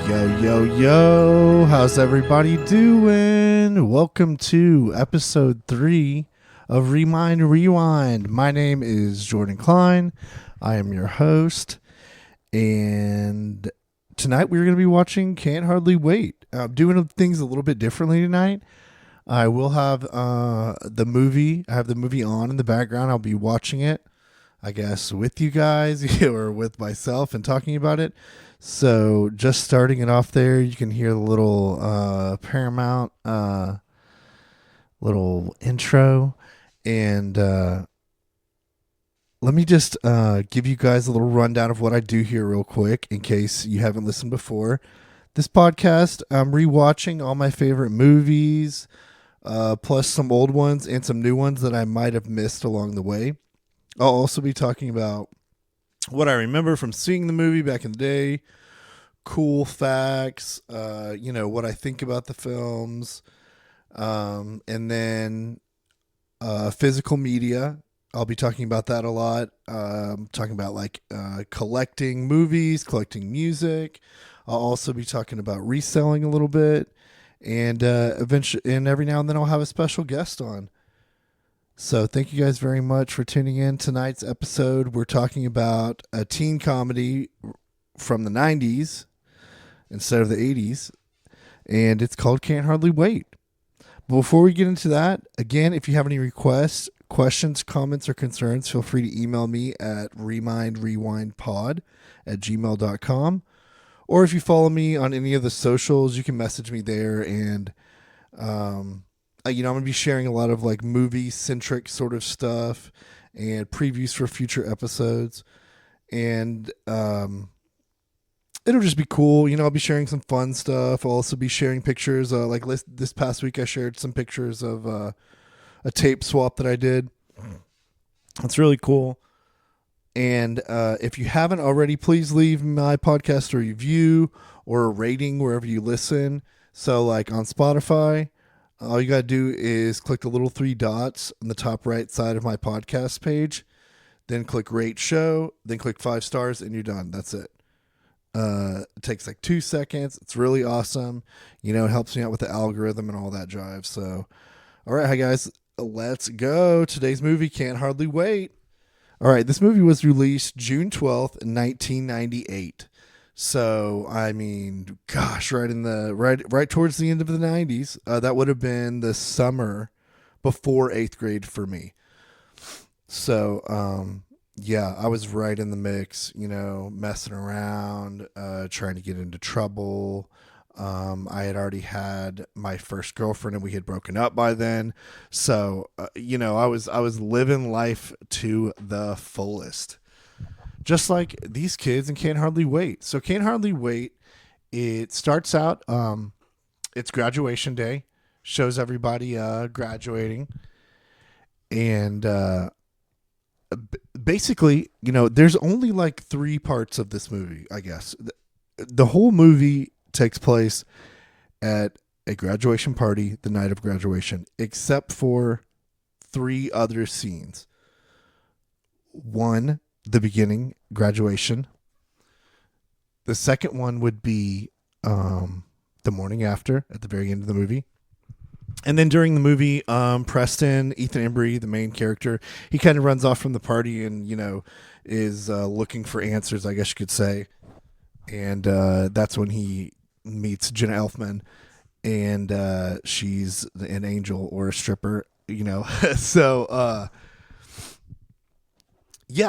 Yo, yo, yo, how's everybody doing? Welcome to episode 3 of Remind Rewind. My name is Jordan Klein. I am your host. And tonight we're going to be watching Can't Hardly Wait. I'm doing things a little bit differently tonight. I will have the movie. I have the movie on in the background. I'll be watching it, I guess, with you guys or with myself and talking about it. So just starting it off there, you can hear the little Paramount little intro. And let me just give you guys a little rundown of what I do here real quick in case you haven't listened before. This podcast, I'm rewatching all my favorite movies, plus some old ones and some new ones that I might have missed along the way. I'll also be talking about what I remember from seeing the movie back in the day, cool facts, what I think about the films, and then physical media. I'll be talking about that a lot. Talking about collecting movies, collecting music. I'll also be talking about reselling a little bit, and eventually, and every now and then I'll have a special guest on. So thank you guys very much for tuning in. Tonight's episode, we're talking about a teen comedy from the 90s instead of the 80s, and it's called Can't Hardly Wait. But before we get into that, again, if you have any requests, questions, comments, or concerns, feel free to email me at remindrewindpod@gmail.com. Or if you follow me on any of the socials, you can message me there, and I'm going to be sharing a lot of movie-centric sort of stuff and previews for future episodes. And it'll just be cool. I'll be sharing some fun stuff. I'll also be sharing pictures. This past week, I shared some pictures of a tape swap that I did. It's really cool. And if you haven't already, please leave my podcast a review or a rating wherever you listen. So on Spotify, all you got to do is click the little 3 dots on the top right side of my podcast page, then click rate show, then click 5 stars, and you're done. That's it. It takes 2 seconds. It's really awesome. It helps me out with the algorithm and all that jive. So, all right, hi guys, let's go. Today's movie, Can't Hardly Wait. All right, this movie was released June 12th, 1998. So, gosh, right towards the end of the 90s. That would have been the summer before 8th grade for me. So, I was right in the mix, messing around, trying to get into trouble. I had already had my first girlfriend and we had broken up by then. So, I was living life to the fullest. Just like these kids and Can't Hardly Wait. So Can't Hardly Wait, it starts out, it's graduation day, shows everybody graduating. And basically, there's only 3 parts of this movie, I guess. The whole movie takes place at a graduation party the night of graduation, except for 3 other scenes. 1, the beginning, graduation. The second one would be the morning after, at the very end of the movie. And then during the movie, Preston, Ethan Embry, the main character, he kind of runs off from the party and, is looking for answers, I guess you could say. And that's when he meets Jenna Elfman, and she's an angel or a stripper, So,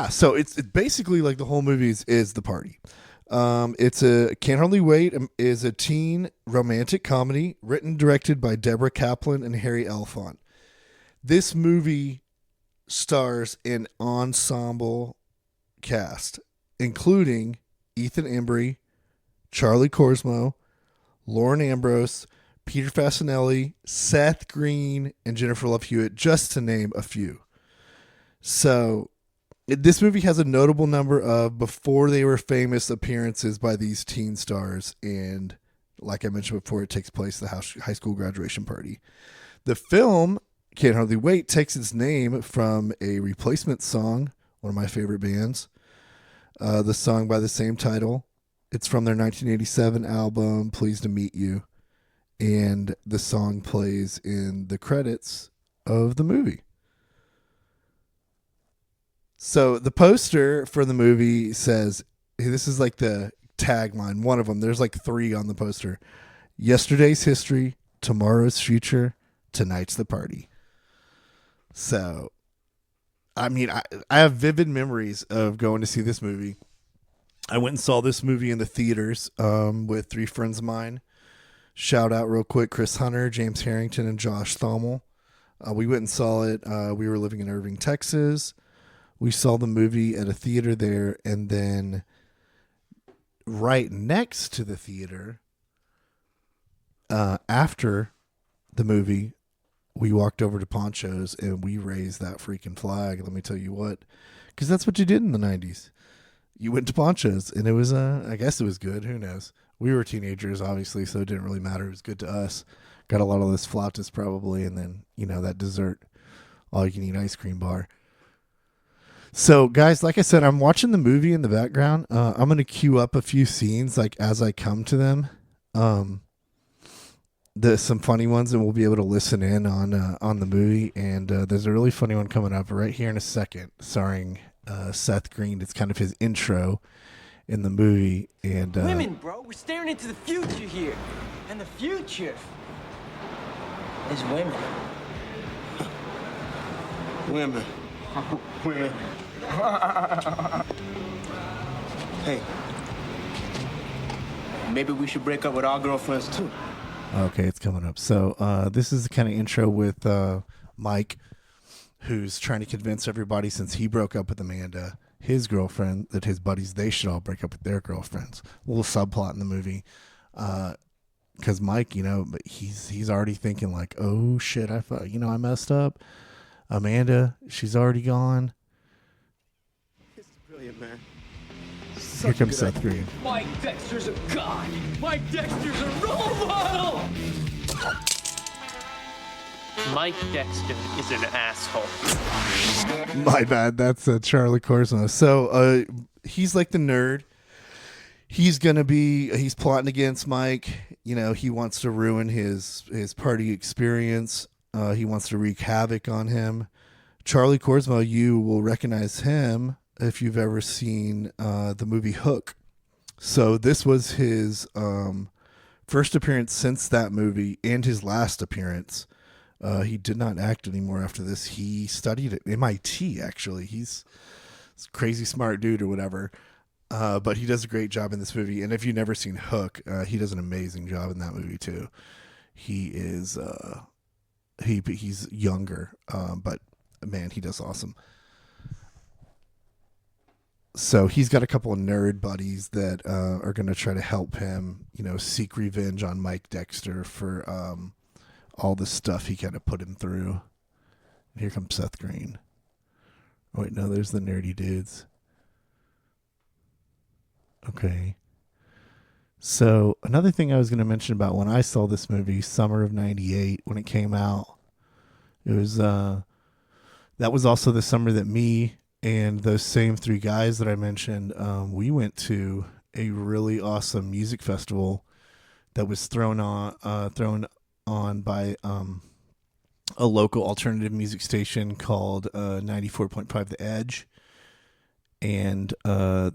so it's basically the whole movie is the party. It's a Can't Hardly Wait is a teen romantic comedy written, directed by Deborah Kaplan and Harry Elfont. This movie stars an ensemble cast, including Ethan Embry, Charlie Korsmo, Lauren Ambrose, Peter Fasinelli, Seth Green, and Jennifer Love Hewitt, just to name a few. So this movie has a notable number of before they were famous appearances by these teen stars. And like I mentioned before, it takes place at the high school graduation party. The film, Can't Hardly Wait, takes its name from a Replacement song, one of my favorite bands. The song by the same title It's from their 1987 album, Pleased to Meet You. And the song plays in the credits of the movie. So the poster for the movie says, this is like the tagline, one of them. There's like 3 on the poster. Yesterday's history, tomorrow's future, tonight's the party. So, I mean, I have vivid memories of going to see this movie. I went and saw this movie in the theaters with 3 friends of mine. Shout out real quick, Chris Hunter, James Harrington, and Josh Thommel. We went and saw it. We were living in Irving, Texas. We saw the movie at a theater there, and then right next to the theater, after the movie, we walked over to Poncho's and we raised that freaking flag. Let me tell you what, because that's what you did in the 90s. You went to Poncho's, and it was, I guess it was good. Who knows? We were teenagers, obviously, so it didn't really matter. It was good to us. Got a lot of this flautas probably, and then, that dessert, all you can eat ice cream bar. So, guys, like I said, I'm watching the movie in the background. I'm going to queue up a few scenes like as I come to them. There's some funny ones, and we'll be able to listen in on the movie. And there's a really funny one coming up right here in a second, starring Seth Green. It's kind of his intro in the movie. And women, bro, we're staring into the future here, and the future is women. Women. Women. Hey, maybe we should break up with our girlfriends too. Okay, it's coming up. So this is the kind of intro with Mike, who's trying to convince everybody, since he broke up with Amanda, his girlfriend, that his buddies, they should all break up with their girlfriends. A little subplot in the movie. Because Mike, but he's already thinking like, oh shit, I messed up. Amanda, she's already gone. This is brilliant, man. Here comes Seth Green. Mike Dexter's a god. Mike Dexter's a role model. Mike Dexter is an asshole. My bad. That's Charlie Corsmo. So he's like the nerd. He's plotting against Mike. He wants to ruin his party experience. He wants to wreak havoc on him. Charlie Corsmo, you will recognize him if you've ever seen the movie Hook. So this was his first appearance since that movie, and his last appearance. He did not act anymore after this. He studied at MIT, actually. He's a crazy smart dude or whatever. But he does a great job in this movie. And if you've never seen Hook, he does an amazing job in that movie too. He is he's younger, but man, he does awesome. So he's got a couple of nerd buddies that are going to try to help him, seek revenge on Mike Dexter for all the stuff he kind of put him through. And here comes Seth Green. Oh, wait, no, there's the nerdy dudes. Okay. So another thing I was going to mention about when I saw this movie, summer of '98, when it came out, it was that was also the summer that me and those same 3 guys that I mentioned, we went to a really awesome music festival that was thrown on by a local alternative music station called 94.5 The Edge. And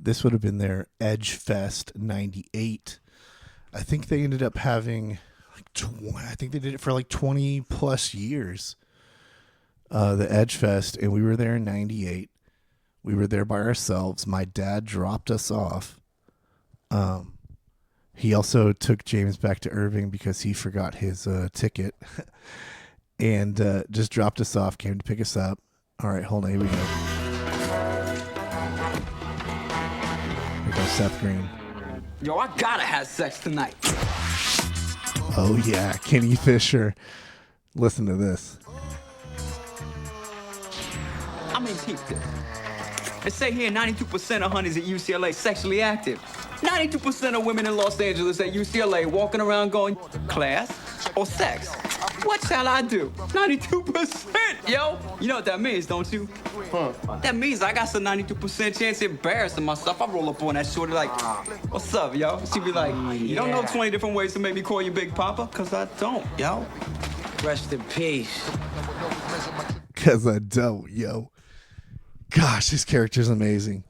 this would have been their Edge Fest 98. I think they ended up having, I think they did it for like 20 plus years, the Edge Fest. And we were there in 98. We were there by ourselves. My dad dropped us off. He also took James back to Irving because he forgot his ticket and just dropped us off, came to pick us up. All right, hold on. Here we go. Here goes Seth Green. Yo, I gotta have sex tonight. Oh, yeah. Kenny Fisher. Listen to this. I mean, peep this. They say here 92% of honeys at UCLA sexually active. 92% of women in Los Angeles at UCLA walking around going, class or sex? What shall I do? 92%, yo. You know what that means, don't you? Huh. That means I got some 92% chance of embarrassing myself. I roll up on that shorty like, what's up, yo? She be like, you don't know 20 different ways to make me call you Big Papa? Cause I don't, yo. Rest in peace. Cause I don't, yo. Gosh, his character's amazing.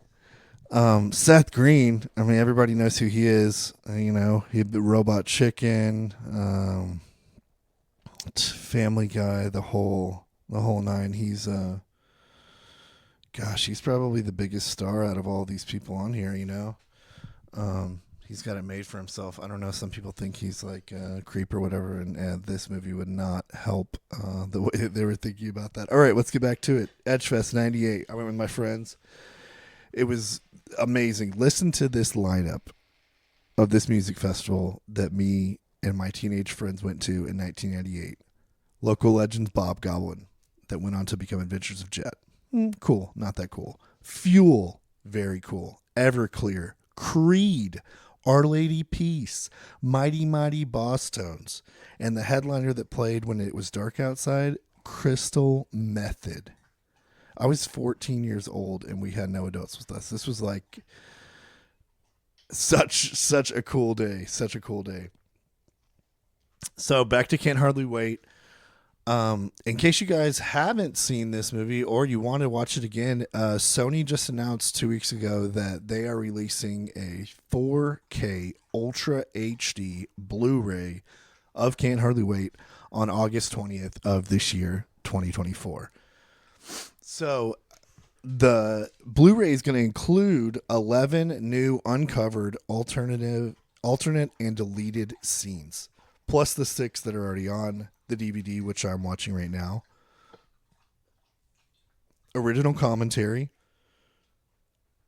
Seth Green, I mean, everybody knows who he is. You know, he the Robot Chicken, Family Guy, the whole nine. He's gosh, he's probably the biggest star out of all these people on here. You know, he's got it made for himself. I don't know. Some people think he's like a creep or whatever, and this movie would not help the way they were thinking about that. All right, let's get back to it. Edgefest '98. I went with my friends. It was amazing. Listen to this lineup of this music festival that me and my teenage friends went to in 1998. Local legends Bob Goblin, that went on to become Adventures of Jet. Cool, not that cool. Fuel, very cool. Everclear, Creed, Our Lady Peace, Mighty Mighty Boss Tones, and the headliner that played when it was dark outside, Crystal Method. I was 14 years old and we had no adults with us. This was like such a cool day. Such a cool day. So back to Can't Hardly Wait. In case you guys haven't seen this movie or you want to watch it again, Sony just announced 2 weeks ago that they are releasing a 4K Ultra HD Blu-ray of Can't Hardly Wait on August 20th of this year, 2024. So the Blu-ray is going to include 11 new uncovered alternate and deleted scenes, plus the 6 that are already on the DVD, which I'm watching right now. Original commentary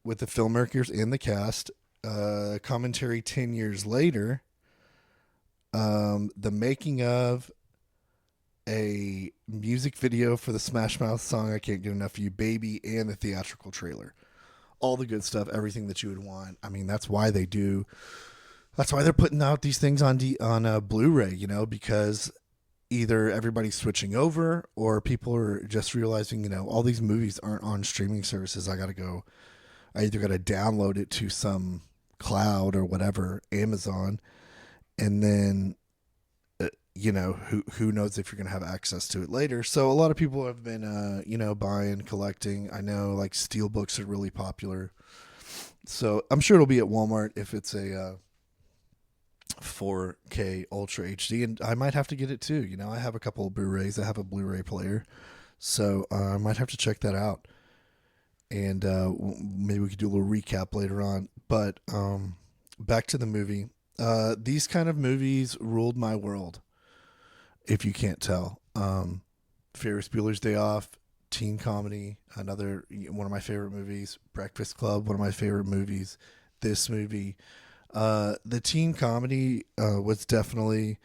with the filmmakers and the cast. Commentary 10 years later. The making of a music video for the Smash Mouth song I Can't Get Enough of You Baby, and the theatrical trailer. All the good stuff, everything that you would want. I mean, that's why they're putting out these things on Blu-ray, you know, because either everybody's switching over or people are just realizing, you know, all these movies aren't on streaming services. I either got to download it to some cloud or whatever, Amazon, and then you know, who knows if you're going to have access to it later. So a lot of people have been, you know, buying, collecting. I know like steelbooks are really popular. So I'm sure it'll be at Walmart if it's a 4K Ultra HD. And I might have to get it too. You know, I have a couple of Blu-rays. I have a Blu-ray player. So I might have to check that out. And maybe we could do a little recap later on. But back to the movie. These kind of movies ruled my world. If you can't tell, Ferris Bueller's Day Off, teen comedy, another one of my favorite movies. Breakfast Club, one of my favorite movies. This movie, the teen comedy was definitely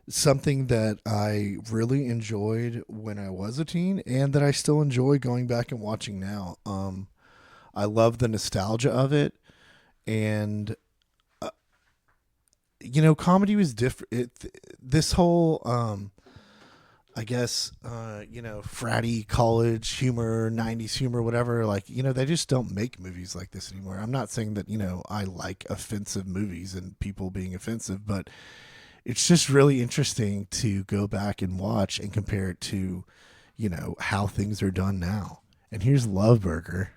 something that I really enjoyed when I was a teen, and that I still enjoy going back and watching now. I love the nostalgia of it, and you know, comedy was different. This whole, I guess, you know, fratty college humor, 90s humor, whatever, like, you know, they just don't make movies like this anymore. I'm not saying that, you know, I like offensive movies and people being offensive, but it's just really interesting to go back and watch and compare it to, you know, how things are done now. And here's Love Burger.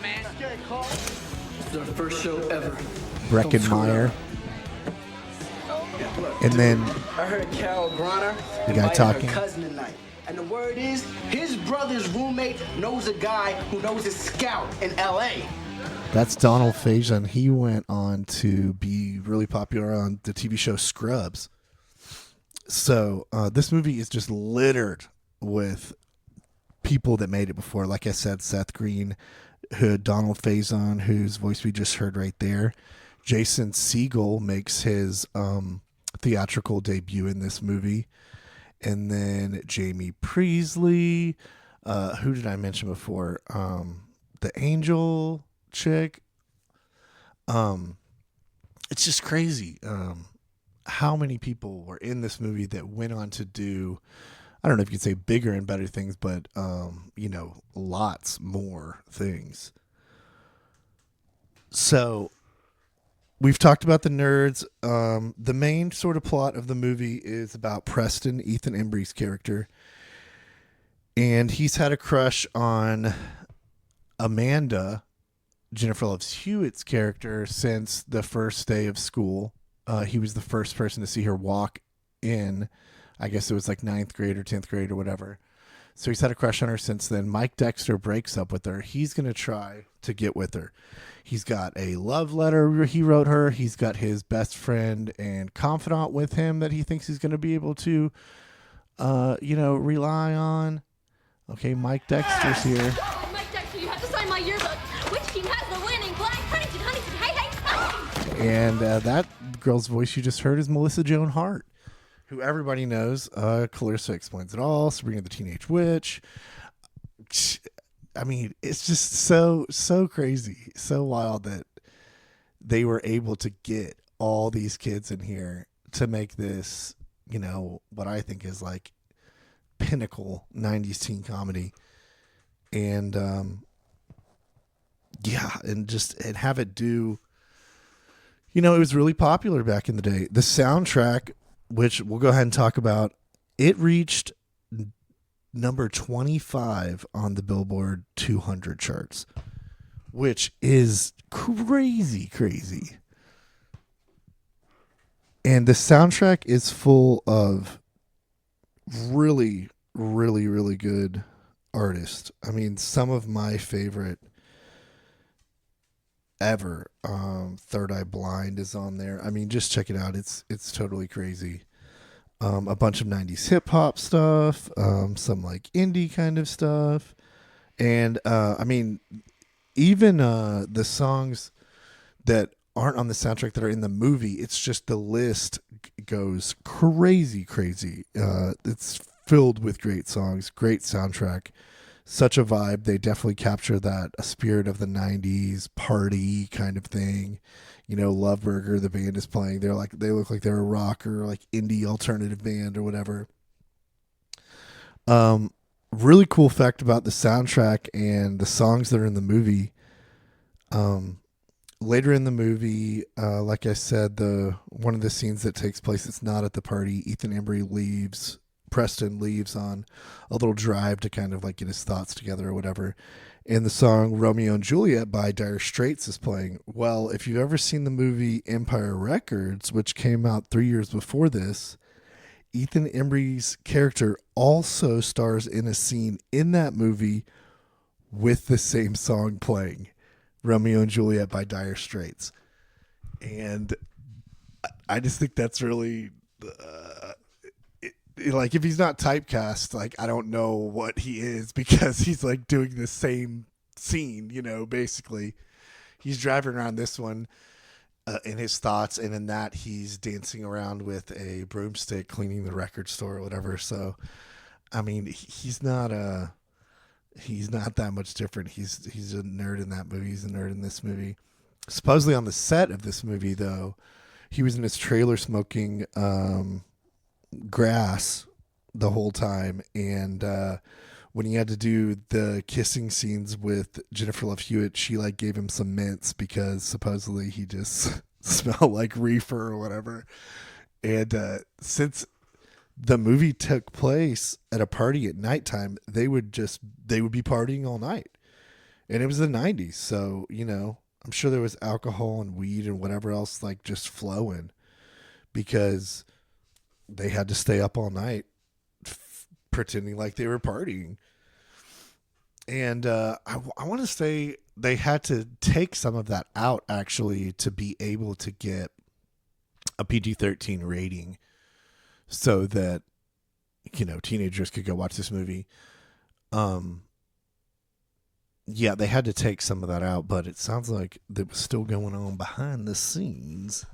It's our first show ever. Breckenmeyer. And then I heard Carol Bronner the guy invited talking. her cousin tonight. And the word is, his brother's roommate knows a guy who knows a scout in L.A. That's Donald Faison. He went on to be really popular on the TV show Scrubs. So this movie is just littered with people that made it before. Like I said, Seth Green, Donald Faison, whose voice we just heard right there. Jason Segel makes his theatrical debut in this movie. And then Jamie Priestley. Who did I mention before? The Angel chick. It's just crazy how many people were in this movie that went on to do, I don't know if you could say bigger and better things, but, lots more things. So we've talked about the nerds. The main sort of plot of the movie is about Preston, Ethan Embry's character. And he's had a crush on Amanda, Jennifer Love Hewitt's character, since the first day of school. He was the first person to see her walk in. I guess it was like 9th grade or 10th grade or whatever. So he's had a crush on her since then. Mike Dexter breaks up with her. He's going to try to get with her. He's got a love letter he wrote her. He's got his best friend and confidant with him that he thinks he's going to be able to, rely on. Okay, Mike Dexter's here. Oh, Mike Dexter, you have to sign my yearbook. Which team has the winning black Huntington, hey. And that girl's voice you just heard is Melissa Joan Hart, who everybody knows. Clarissa Explains It All, Sabrina the Teenage Witch. I mean, it's just so crazy, so wild that they were able to get all these kids in here to make this, what I think is like pinnacle 90s teen comedy. And and have it do, it was really popular back in the day. The soundtrack, which we'll go ahead and talk about, it reached number 25 on the Billboard 200 charts, which is crazy. And the soundtrack is full of really, really, really good artists. I mean, some of my favorite ever. Third Eye Blind is on there. I mean, just check it out. It's totally crazy. A bunch of 90s hip hop stuff, some like indie kind of stuff. And even the songs that aren't on the soundtrack that are in the movie, it's just the list goes crazy. It's filled with great songs, great soundtrack, such a vibe. They definitely capture that a spirit of the 90s party kind of thing. Love Burger, the band is playing. They look like they're a rock or like indie alternative band or whatever. Really cool fact about the soundtrack and the songs that are in the movie. Later in the movie, like I said, one of the scenes that takes place, it's not at the party. Ethan Embry Preston leaves on a little drive to kind of like get his thoughts together or whatever. And the song Romeo and Juliet by Dire Straits is playing. Well, if you've ever seen the movie Empire Records, which came out 3 years before this, Ethan Embry's character also stars in a scene in that movie with the same song playing, Romeo and Juliet by Dire Straits. And I just think that's really... like, if he's not typecast, like, I don't know what he is, because he's like doing the same scene, basically. He's driving around this one in his thoughts, and in that he's dancing around with a broomstick cleaning the record store or whatever. So, I mean, he's not that much different. He's a nerd in that movie. He's a nerd in this movie. Supposedly on the set of this movie, though, he was in his trailer smoking grass the whole time, and when he had to do the kissing scenes with Jennifer Love Hewitt, she like gave him some mints because supposedly he just smelled like reefer or whatever. And since the movie took place at a party at nighttime, they would be partying all night, and it was the 90s, so I'm sure there was alcohol and weed and whatever else like just flowing, because they had to stay up all night pretending like they were partying. And I want to say they had to take some of that out, actually, to be able to get a PG-13 rating so that, teenagers could go watch this movie. Yeah, they had to take some of that out, but it sounds like that was still going on behind the scenes.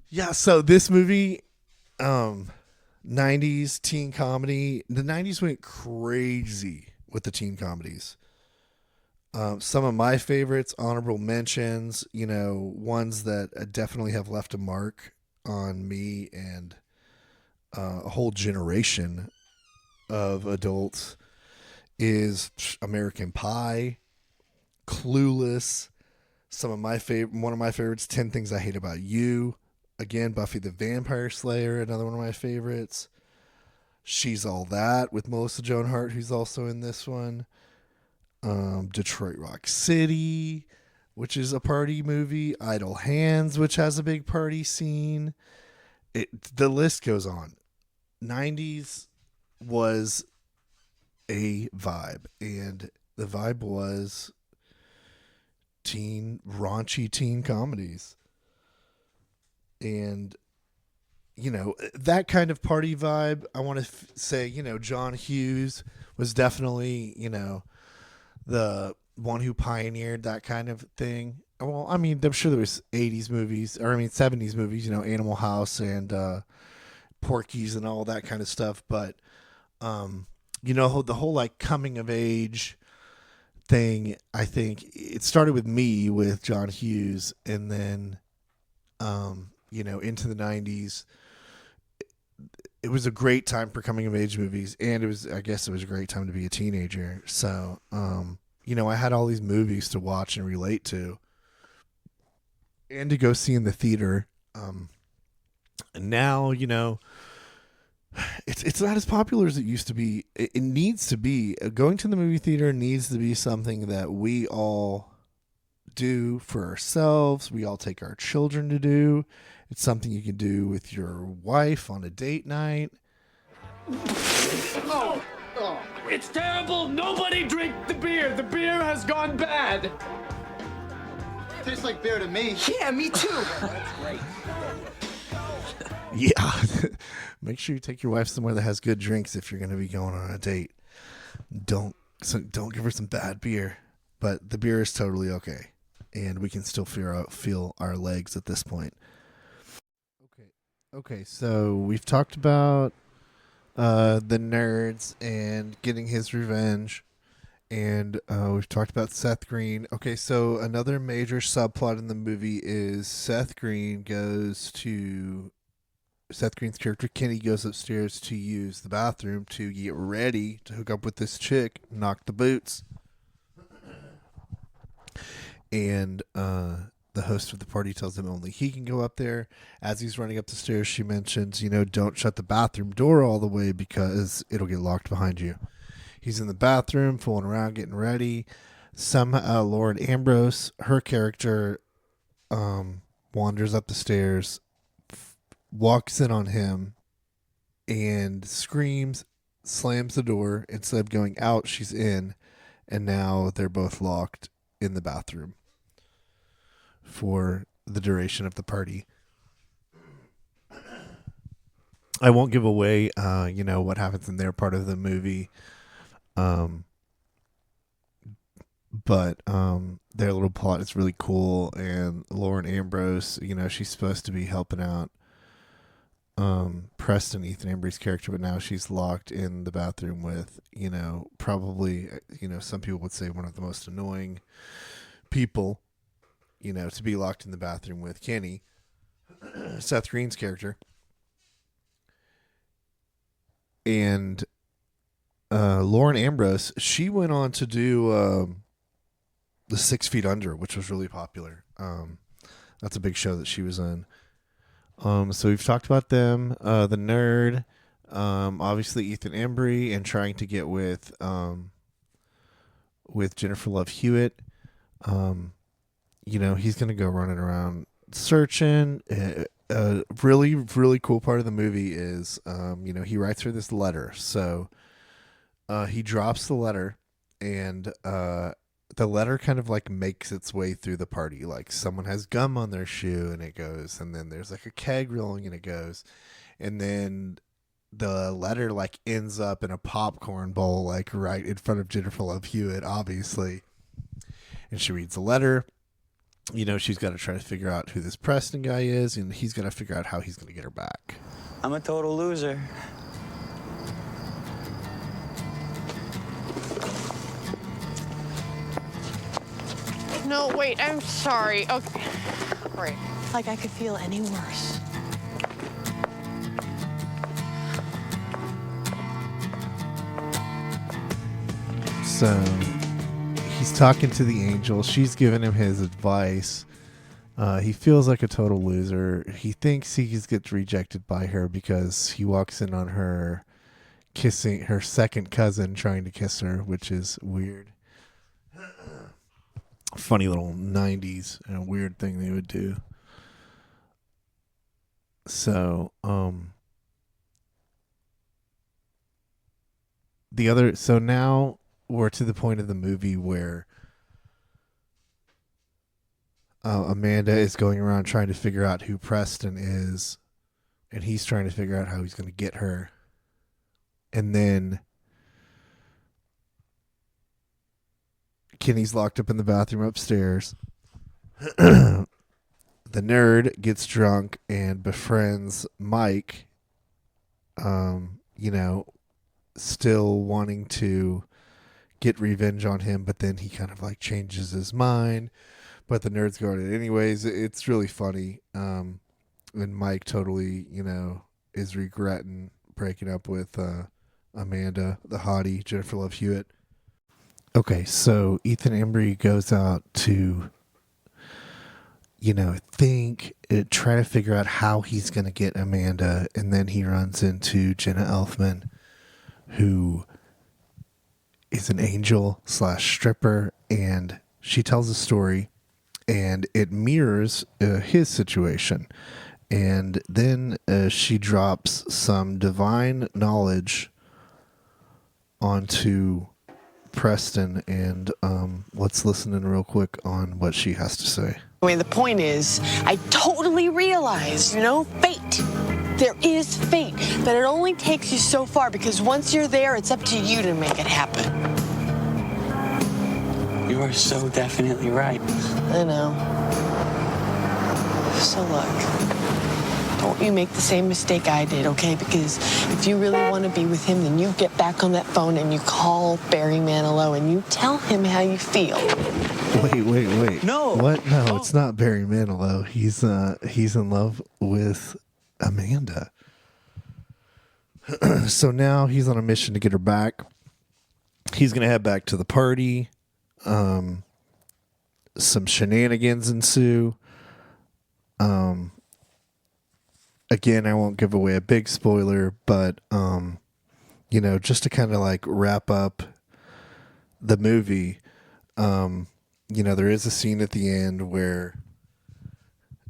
Yeah, so this movie, 90s teen comedy. The 90s went crazy with the teen comedies. Some of my favorites, honorable mentions, ones that definitely have left a mark. on me and a whole generation of adults is American Pie, Clueless, one of my favorites, 10 Things I Hate About You. Again, Buffy the Vampire Slayer, another one of my favorites. She's All That with Melissa Joan Hart, who's also in this one. Detroit Rock City, which is a party movie. Idle Hands, which has a big party scene. The list goes on. 90s was a vibe, and the vibe was raunchy teen comedies. And, you know, that kind of party vibe, I want to say, you know, John Hughes was definitely, you know, the one who pioneered that kind of thing. Well, I mean, I'm sure there was 70s movies, you know, Animal House and Porky's and all that kind of stuff. But, you know, the whole like coming of age thing, I think it started with me with John Hughes, and then, you know, into the 90s. It was a great time for coming of age movies, and I guess it was a great time to be a teenager. So, you know, I had all these movies to watch and relate to and to go see in the theater. And now, you know, it's not as popular as it used to be. It needs to be. Going to the movie theater needs to be something that we all do for ourselves. We all take our children to do. It's something you can do with your wife on a date night. It's terrible. Nobody drink the beer. The beer has gone bad. Tastes like beer to me. Yeah, me too. That's great. Yeah. Make sure you take your wife somewhere that has good drinks if you're going to be going on a date. Don't give her some bad beer, but the beer is totally okay, and we can still feel our legs at this point. Okay, so we've talked about the nerds and getting his revenge, and we've talked about Seth Green. Okay, so another major subplot in the movie is Seth Green's character Kenny goes upstairs to use the bathroom to get ready to hook up with this chick, knock the boots, and the host of the party tells him only he can go up there. As he's running up the stairs, she mentions, you know, don't shut the bathroom door all the way because it'll get locked behind you. He's in the bathroom, fooling around, getting ready. Somehow, Lauren Ambrose, her character, wanders up the stairs, walks in on him, and screams, slams the door. Instead of going out, she's in, and now they're both locked in the bathroom for the duration of the party. I won't give away, you know, what happens in their part of the movie. But their little plot is really cool, and Lauren Ambrose, you know, she's supposed to be helping out Preston, Ethan Embry's character, but now she's locked in the bathroom with, you know, probably, you know, some people would say one of the most annoying people, you know, to be locked in the bathroom with Kenny, Seth Green's character. And Lauren Ambrose, she went on to do the 6 Feet Under, which was really popular. That's a big show that she was in. So we've talked about them, the nerd, obviously Ethan Embry, and trying to get with Jennifer Love Hewitt. You know, he's going to go running around searching. A really, really cool part of the movie is, you know, he writes her this letter. So he drops the letter, and the letter kind of like makes its way through the party. Like someone has gum on their shoe and it goes, and then there's like a keg rolling and it goes, and then the letter like ends up in a popcorn bowl, like right in front of Jennifer Love Hewitt, obviously. And she reads the letter. You know, she's got to try to figure out who this Preston guy is, and he's got to figure out how he's going to get her back. I'm a total loser. No, wait, I'm sorry. Okay. Right. Like I could feel any worse. So he's talking to the angel. She's giving him his advice. He feels like a total loser. He thinks he gets rejected by her because he walks in on her kissing her second cousin, trying to kiss her, which is weird. Funny little 90s and weird thing they would do. So, so now we're to the point of the movie where Amanda is going around trying to figure out who Preston is, and he's trying to figure out how he's going to get her. And then Kenny's locked up in the bathroom upstairs. The nerd gets drunk and befriends Mike, still wanting to get revenge on him, but then he kind of like changes his mind. But the nerd's going it anyways. It's really funny. And Mike totally, is regretting breaking up with Amanda, the hottie, Jennifer Love Hewitt. Okay, so Ethan Embry goes out to, try to figure out how he's going to get Amanda. And then he runs into Jenna Elfman, who is an angel / stripper. And she tells a story, and it mirrors his situation. And then she drops some divine knowledge onto Preston, and let's listen in real quick on what she has to say. I mean, the point is, I totally realize, fate. There is fate, but it only takes you so far, because once you're there, it's up to you to make it happen. You are so definitely right. I know. So look, don't you make the same mistake I did, okay? Because if you really want to be with him, then you get back on that phone and you call Barry Manilow and you tell him how you feel. Wait. No. What? No, it's not Barry Manilow. He's in love with Amanda. So now he's on a mission to get her back. He's going to head back to the party. Some shenanigans ensue. Again, I won't give away a big spoiler, but just to kind of like wrap up the movie, there is a scene at the end where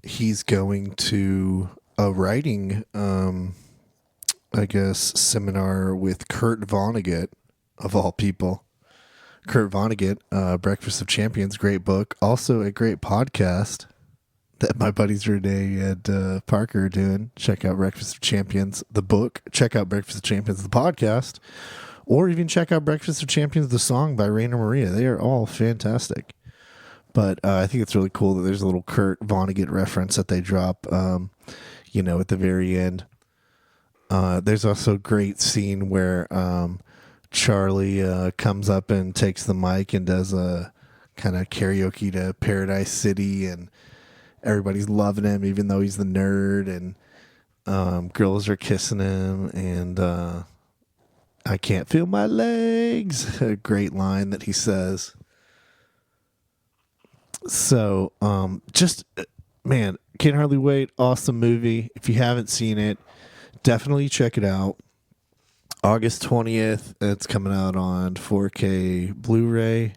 he's going to a writing seminar with Kurt Vonnegut, of all people. Kurt Vonnegut, Breakfast of Champions, great book. Also a great podcast that my buddies Renee and Parker are doing. Check out Breakfast of Champions, the book. Check out Breakfast of Champions, the podcast. Or even check out Breakfast of Champions, the song by Raina Maria. They are all fantastic. But I think it's really cool that there's a little Kurt Vonnegut reference that they drop, at the very end. There's also a great scene where Charlie comes up and takes the mic and does a kind of karaoke to Paradise City, and everybody's loving him, even though he's the nerd, and girls are kissing him, and I can't feel my legs. A great line that he says. So, Can't Hardly Wait. Awesome movie. If you haven't seen it, definitely check it out. August 20th, it's coming out on 4K Blu-ray.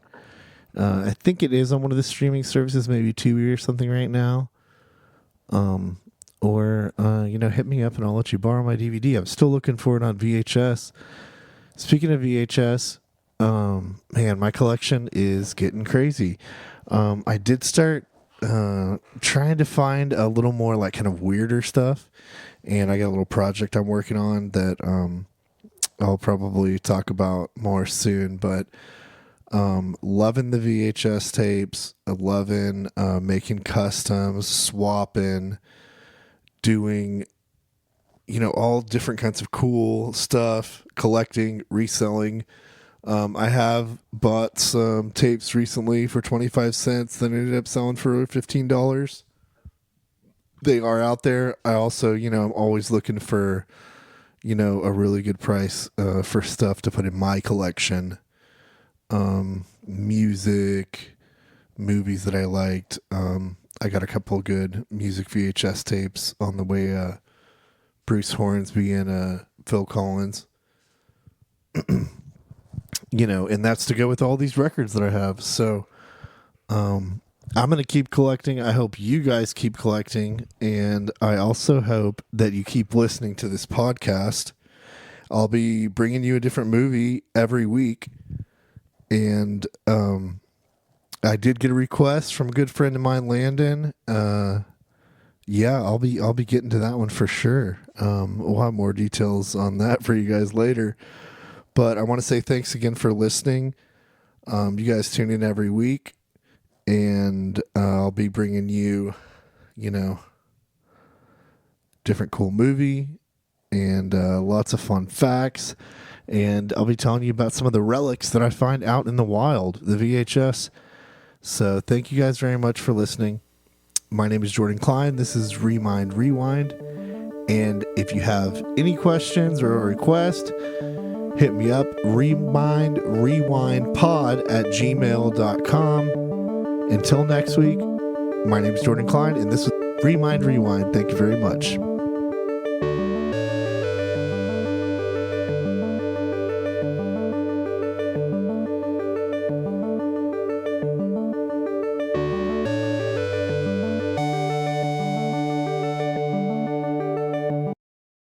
I think it is on one of the streaming services, maybe Tubi or something right now. Or hit me up and I'll let you borrow my DVD. I'm still looking for it on VHS. Speaking of VHS, my collection is getting crazy. I did start trying to find a little more like kind of weirder stuff, and I got a little project I'm working on that I'll probably talk about more soon, but loving the VHS tapes, loving making customs, swapping, doing all different kinds of cool stuff, collecting, reselling. I have bought some tapes recently for 25 cents that ended up selling for $15. They are out there. I also, I'm always looking for, a really good price for stuff to put in my collection. music, movies that I liked. I got a couple good music VHS tapes on the way. Bruce Hornsby and Phil Collins. And that's to go with all these records that I have. So I'm going to keep collecting. I hope you guys keep collecting. And I also hope that you keep listening to this podcast. I'll be bringing you a different movie every week. And I did get a request from a good friend of mine, Landon. Yeah, I'll be getting to that one for sure. We'll have more details on that for you guys later. But I want to say thanks again for listening. You guys tune in every week, and I'll be bringing you, different cool movie and lots of fun facts. And I'll be telling you about some of the relics that I find out in the wild, the VHS. So thank you guys very much for listening. My name is Jordan Klein. This is Remind Rewind. And if you have any questions or a request, hit me up, remindrewindpod@gmail.com. Until next week, my name is Jordan Klein, and this is Remind Rewind. Thank you very much.